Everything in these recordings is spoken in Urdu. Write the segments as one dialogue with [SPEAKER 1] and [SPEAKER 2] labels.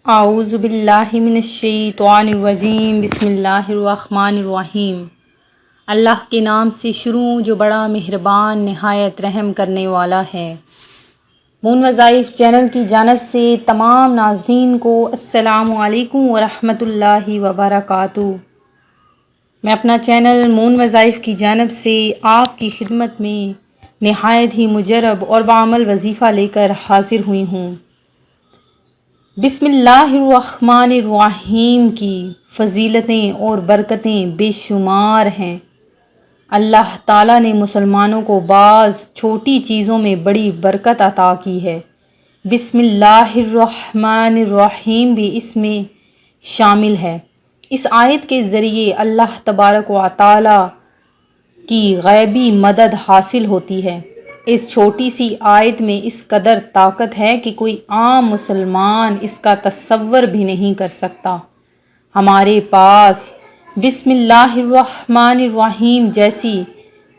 [SPEAKER 1] اعوذ باللہ من الشیطان الرجیم بسم اللہ الرحمن الرحیم۔ اللہ کے نام سے شروع جو بڑا مہربان نہایت رحم کرنے والا ہے۔ مون وظائف چینل کی جانب سے تمام ناظرین کو السلام علیکم ورحمۃ اللہ وبرکاتہ۔ میں اپنا چینل مون وظائف کی جانب سے آپ کی خدمت میں نہایت ہی مجرب اور بعمل وظیفہ لے کر حاضر ہوئی ہوں۔ بسم اللہ الرحمن الرحیم کی فضیلتیں اور برکتیں بے شمار ہیں۔ اللہ تعالیٰ نے مسلمانوں کو بعض چھوٹی چیزوں میں بڑی برکت عطا کی ہے۔ بسم اللہ الرحمن الرحیم بھی اس میں شامل ہے۔ اس آیت کے ذریعے اللہ تبارک و تعالیٰ کی غیبی مدد حاصل ہوتی ہے۔ اس چھوٹی سی آیت میں اس قدر طاقت ہے کہ کوئی عام مسلمان اس کا تصور بھی نہیں کر سکتا۔ ہمارے پاس بسم اللہ الرحمن الرحیم جیسی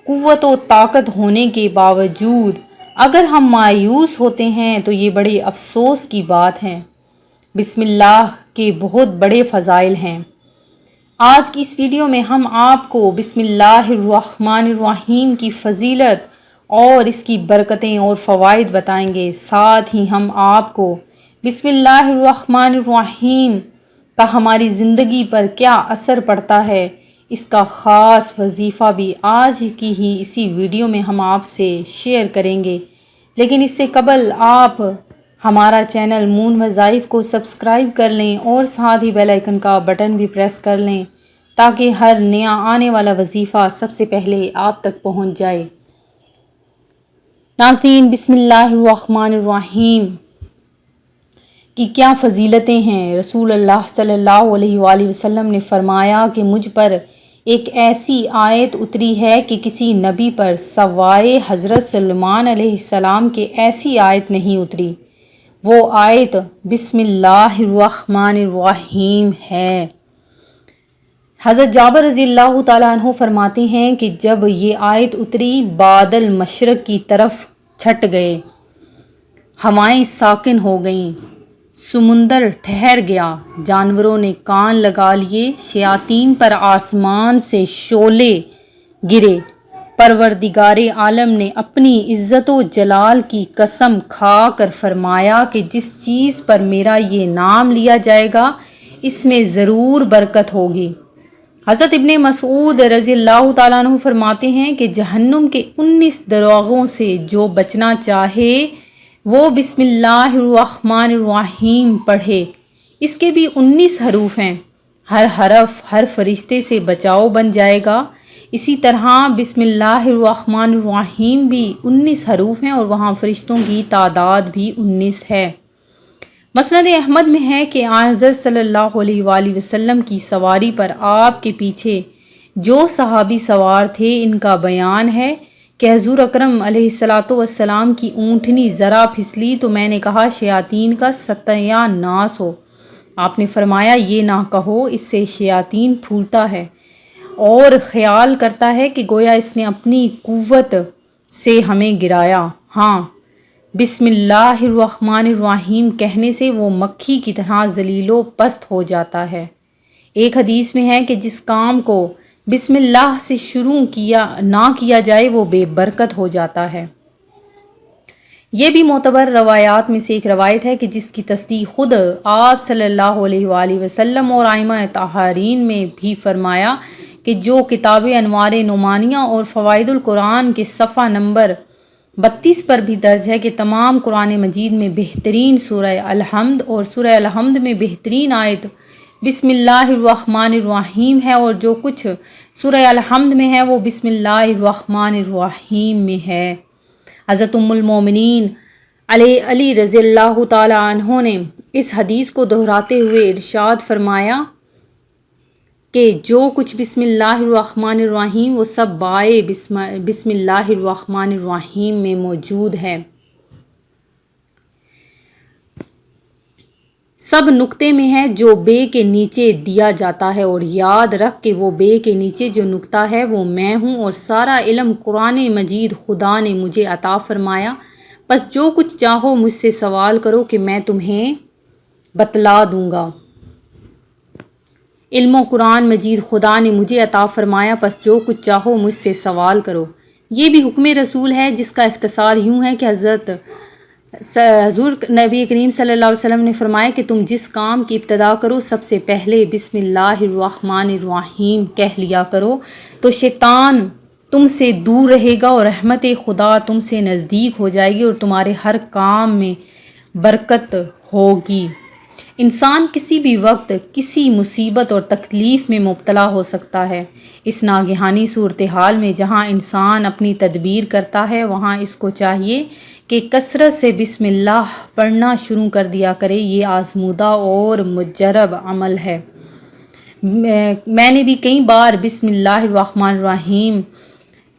[SPEAKER 1] قوت و طاقت ہونے کے باوجود اگر ہم مایوس ہوتے ہیں تو یہ بڑے افسوس کی بات ہے۔ بسم اللہ کے بہت بڑے فضائل ہیں۔ آج کی اس ویڈیو میں ہم آپ کو بسم اللہ الرحمن الرحیم کی فضیلت اور اس کی برکتیں اور فوائد بتائیں گے۔ ساتھ ہی ہم آپ کو بسم اللہ الرحمن الرحیم کا ہماری زندگی پر کیا اثر پڑتا ہے اس کا خاص وظیفہ بھی آج کی ہی اسی ویڈیو میں ہم آپ سے شیئر کریں گے۔ لیکن اس سے قبل آپ ہمارا چینل مون وظائف کو سبسکرائب کر لیں اور ساتھ ہی بیل آئیکن کا بٹن بھی پریس کر لیں تاکہ ہر نیا آنے والا وظیفہ سب سے پہلے آپ تک پہنچ جائے۔ ناظرین، بسم اللہ الرحمن الرحیم کی کیا فضیلتیں ہیں۔ رسول اللہ صلی اللہ علیہ وآلہ وسلم نے فرمایا کہ مجھ پر ایک ایسی آیت اتری ہے کہ کسی نبی پر سوائے حضرت سلیمان علیہ السلام کے ایسی آیت نہیں اتری۔ وہ آیت بسم اللہ الرحمن الرحیم ہے۔ حضرت جابر رضی اللہ تعالیٰ عنہ فرماتے ہیں کہ جب یہ آیت اتری بادل مشرق کی طرف چھٹ گئے، ہوائیں ساکن ہو گئیں، سمندر ٹھہر گیا، جانوروں نے کان لگا لیے، شیاطین پر آسمان سے شعلے گرے، پروردگار عالم نے اپنی عزت و جلال کی قسم کھا کر فرمایا کہ جس چیز پر میرا یہ نام لیا جائے گا اس میں ضرور برکت ہوگی۔ حضرت ابن مسعود رضی اللہ تعالیٰ عنہ فرماتے ہیں کہ جہنم کے 19 دروازوں سے جو بچنا چاہے وہ بسم اللہ الرحمن الرحیم پڑھے۔ اس کے بھی 19 حروف ہیں، ہر حرف ہر فرشتے سے بچاؤ بن جائے گا۔ اسی طرح بسم اللہ الرحمن الرحیم بھی 19 حروف ہیں اور وہاں فرشتوں کی تعداد بھی 19 ہے۔ مسند احمد میں ہے کہ حضرت صلی اللہ علیہ وآلہ وسلم کی سواری پر آپ کے پیچھے جو صحابی سوار تھے ان کا بیان ہے کہ حضور اکرم علیہ السلام کی اونٹنی ذرا پھسلی تو میں نے کہا شیاطین کا ستیہ ناس ہو۔ آپ نے فرمایا یہ نہ کہو، اس سے شیاطین پھولتا ہے اور خیال کرتا ہے کہ گویا اس نے اپنی قوت سے ہمیں گرایا۔ ہاں، بسم اللہ الرحمن الرحیم کہنے سے وہ مکھی کی طرح ذلیل و پست ہو جاتا ہے۔ ایک حدیث میں ہے کہ جس کام کو بسم اللہ سے شروع نہ کیا جائے وہ بے برکت ہو جاتا ہے۔ یہ بھی معتبر روایات میں سے ایک روایت ہے کہ جس کی تصدیق خود آپ صلی اللہ علیہ وآلہ وسلم اور ائمہ طاہرین میں بھی فرمایا کہ جو کتاب انوار نعمانیہ اور فوائد القرآن کے صفحہ نمبر 32 پر بھی درج ہے کہ تمام قرآن مجید میں بہترین سورہ الحمد اور سورہ الحمد میں بہترین آیت بسم اللہ الرحمن الرحیم ہے اور جو کچھ سورہ الحمد میں ہے وہ بسم اللہ الرحمن الرحیم میں ہے۔ حضرت ام المومنین علی رضی اللہ تعالی عنہ نے اس حدیث کو دہراتے ہوئے ارشاد فرمایا کہ جو کچھ بسم اللہ الرحمن الرحیم وہ سب بائے بسم اللہ الرحمن الرحیم میں موجود ہے۔ سب نقطے میں ہے جو بے کے نیچے دیا جاتا ہے اور یاد رکھ کہ وہ بے کے نیچے جو نقطہ ہے وہ میں ہوں اور سارا علم قرآن مجید خدا نے مجھے عطا فرمایا، بس جو کچھ چاہو مجھ سے سوال کرو کہ میں تمہیں بتلا دوں گا۔ علم و قرآن مجید خدا نے مجھے عطا فرمایا، پس جو کچھ چاہو مجھ سے سوال کرو۔ یہ بھی حکم رسول ہے، جس کا اختصار یوں ہے کہ حضور نبی کریم صلی اللہ علیہ وسلم نے فرمایا کہ تم جس کام کی ابتدا کرو سب سے پہلے بسم اللہ الرحمن الرحیم کہہ لیا کرو، تو شیطان تم سے دور رہے گا اور رحمت خدا تم سے نزدیک ہو جائے گی اور تمہارے ہر کام میں برکت ہوگی۔ انسان کسی بھی وقت کسی مصیبت اور تکلیف میں مبتلا ہو سکتا ہے۔ اس ناگہانی صورتحال میں جہاں انسان اپنی تدبیر کرتا ہے، وہاں اس کو چاہیے کہ کثرت سے بسم اللہ پڑھنا شروع کر دیا کرے۔ یہ آزمودہ اور مجرب عمل ہے۔ میں نے بھی کئی بار بسم اللہ الرحمن الرحیم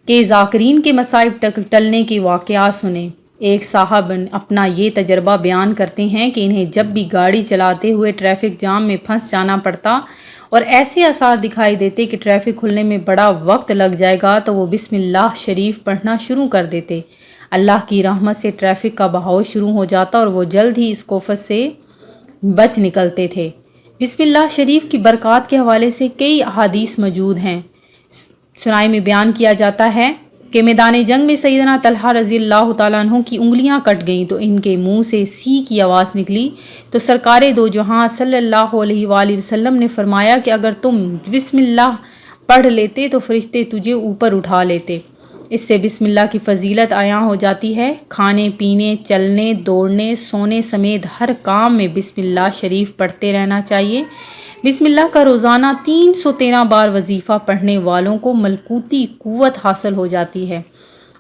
[SPEAKER 1] کے ذاکرین کے مصائب ٹلنے کے واقعات سنے۔ ایک صاحب اپنا یہ تجربہ بیان کرتے ہیں کہ انہیں جب بھی گاڑی چلاتے ہوئے ٹریفک جام میں پھنس جانا پڑتا اور ایسے آثار دکھائی دیتے کہ ٹریفک کھلنے میں بڑا وقت لگ جائے گا، تو وہ بسم اللہ شریف پڑھنا شروع کر دیتے۔ اللہ کی رحمت سے ٹریفک کا بہاؤ شروع ہو جاتا اور وہ جلد ہی اس کوفت سے بچ نکلتے تھے۔ بسم اللہ شریف کی برکات کے حوالے سے کئی احادیث موجود ہیں۔ سنائی میں بیان کیا جاتا ہے کہ میدان جنگ میں سیدنا طلحہ رضی اللہ تعالیٰ عنہ کی انگلیاں کٹ گئیں تو ان کے منہ سے سی کی آواز نکلی، تو سرکار دو جہاں صلی اللہ علیہ وآلہ وسلم نے فرمایا کہ اگر تم بسم اللہ پڑھ لیتے تو فرشتے تجھے اوپر اٹھا لیتے۔ اس سے بسم اللہ کی فضیلت عیاں ہو جاتی ہے۔ کھانے پینے، چلنے، دوڑنے، سونے سمیت ہر کام میں بسم اللہ شریف پڑھتے رہنا چاہیے۔ بسم اللہ کا روزانہ 313 بار وظیفہ پڑھنے والوں کو ملکوتی قوت حاصل ہو جاتی ہے،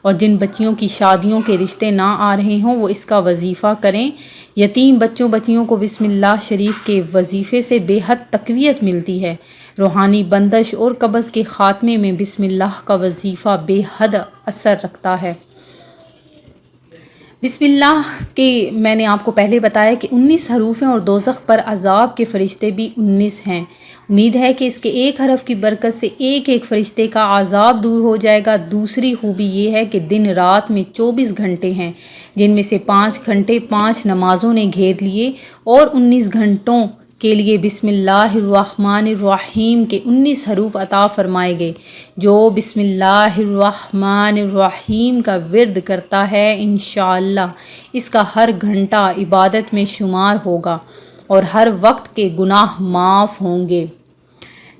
[SPEAKER 1] اور جن بچیوں کی شادیوں کے رشتے نہ آ رہے ہوں وہ اس کا وظیفہ کریں۔ یتیم بچیوں کو بسم اللہ شریف کے وظیفے سے بے حد تقویت ملتی ہے۔ روحانی بندش اور قبض کے خاتمے میں بسم اللہ کا وظیفہ بے حد اثر رکھتا ہے۔ بسم اللہ کے میں نے آپ کو پہلے بتایا کہ 19 حروف ہیں اور دوزخ پر عذاب کے فرشتے بھی 19 ہیں۔ امید ہے کہ اس کے ایک حرف کی برکت سے ایک ایک فرشتے کا عذاب دور ہو جائے گا۔ دوسری خوبی یہ ہے کہ دن رات میں 24 گھنٹے ہیں، جن میں سے 5 گھنٹے 5 نمازوں نے گھیر لیے اور 19 گھنٹوں کے لیے بسم اللہ الرحمن الرحیم کے 19 حروف عطا فرمائے گئے۔ جو بسم اللہ الرحمن الرحیم کا ورد کرتا ہے، انشاءاللہ اس کا ہر گھنٹہ عبادت میں شمار ہوگا اور ہر وقت کے گناہ معاف ہوں گے۔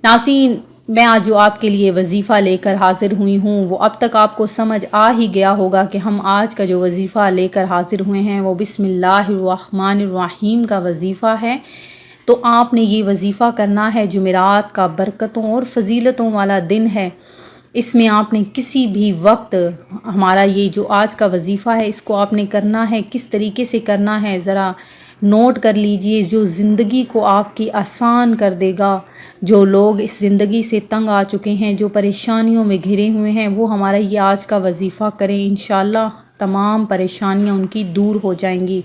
[SPEAKER 1] ناظرین، میں آج جو آپ کے لیے وظیفہ لے کر حاضر ہوئی ہوں وہ اب تک آپ کو سمجھ آ ہی گیا ہوگا کہ ہم آج کا جو وظیفہ لے کر حاضر ہوئے ہیں وہ بسم اللہ الرحمن الرحیم کا وظیفہ ہے۔ تو آپ نے یہ وظیفہ کرنا ہے۔ جمعرات کا برکتوں اور فضیلتوں والا دن ہے۔ اس میں آپ نے کسی بھی وقت ہمارا یہ جو آج کا وظیفہ ہے اس کو آپ نے کرنا ہے۔ کس طریقے سے کرنا ہے ذرا نوٹ کر لیجئے، جو زندگی کو آپ کی آسان کر دے گا۔ جو لوگ اس زندگی سے تنگ آ چکے ہیں، جو پریشانیوں میں گھرے ہوئے ہیں، وہ ہمارا یہ آج کا وظیفہ کریں، انشاءاللہ تمام پریشانیاں ان کی دور ہو جائیں گی۔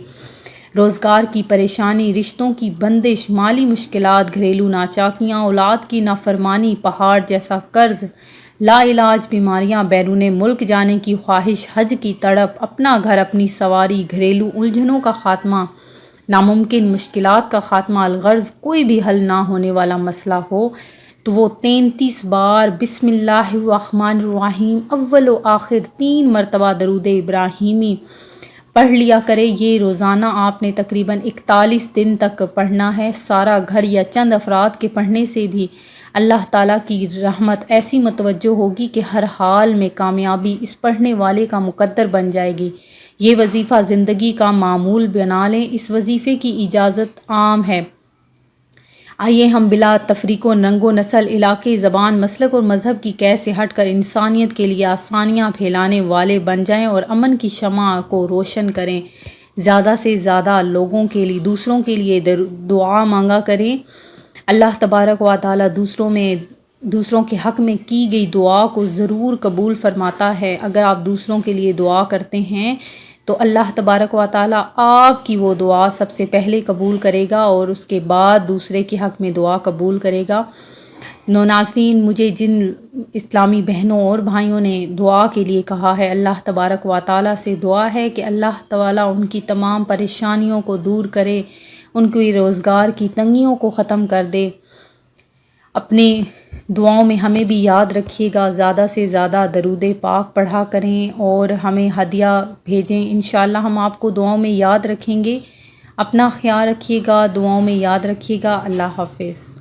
[SPEAKER 1] روزگار کی پریشانی، رشتوں کی بندش، مالی مشکلات، گھریلو ناچاکیاں، اولاد کی نافرمانی، پہاڑ جیسا قرض، لا علاج بیماریاں، بیرون ملک جانے کی خواہش، حج کی تڑپ، اپنا گھر اپنی سواری، گھریلو الجھنوں کا خاتمہ، ناممکن مشکلات کا خاتمہ، الغرض کوئی بھی حل نہ ہونے والا مسئلہ ہو تو وہ 33 بار بسم اللہ الرحمن الرحیم اول و آخر 3 مرتبہ درود ابراہیمی پڑھ لیا کرے۔ یہ روزانہ آپ نے تقریباً 41 دن تک پڑھنا ہے۔ سارا گھر یا چند افراد کے پڑھنے سے بھی اللہ تعالیٰ کی رحمت ایسی متوجہ ہوگی کہ ہر حال میں کامیابی اس پڑھنے والے کا مقدر بن جائے گی۔ یہ وظیفہ زندگی کا معمول بنا لیں۔ اس وظیفے کی اجازت عام ہے۔ آئیے ہم بلا تفریق و رنگ و نسل، علاقے، زبان، مسلک اور مذہب کی قید سے ہٹ کر انسانیت کے لیے آسانیاں پھیلانے والے بن جائیں اور امن کی شمع کو روشن کریں۔ زیادہ سے زیادہ لوگوں کے لیے، دوسروں کے لیے دعا مانگا کریں۔ اللہ تبارک و تعالیٰ دوسروں کے حق میں کی گئی دعا کو ضرور قبول فرماتا ہے۔ اگر آپ دوسروں کے لیے دعا کرتے ہیں تو اللہ تبارک و تعالیٰ آپ کی وہ دعا سب سے پہلے قبول کرے گا اور اس کے بعد دوسرے کے حق میں دعا قبول کرے گا۔ ناظرین، مجھے جن اسلامی بہنوں اور بھائیوں نے دعا کے لیے کہا ہے، اللہ تبارک و تعالیٰ سے دعا ہے کہ اللہ تعالیٰ ان کی تمام پریشانیوں کو دور کرے، ان کی روزگار کی تنگیوں کو ختم کر دے۔ اپنے دعاؤں میں ہمیں بھی یاد رکھیے گا، زیادہ سے زیادہ درود پاک پڑھا کریں اور ہمیں ہدیہ بھیجیں، انشاءاللہ ہم آپ کو دعاؤں میں یاد رکھیں گے۔ اپنا خیال رکھیے گا، دعاؤں میں یاد رکھیے گا۔ اللہ حافظ۔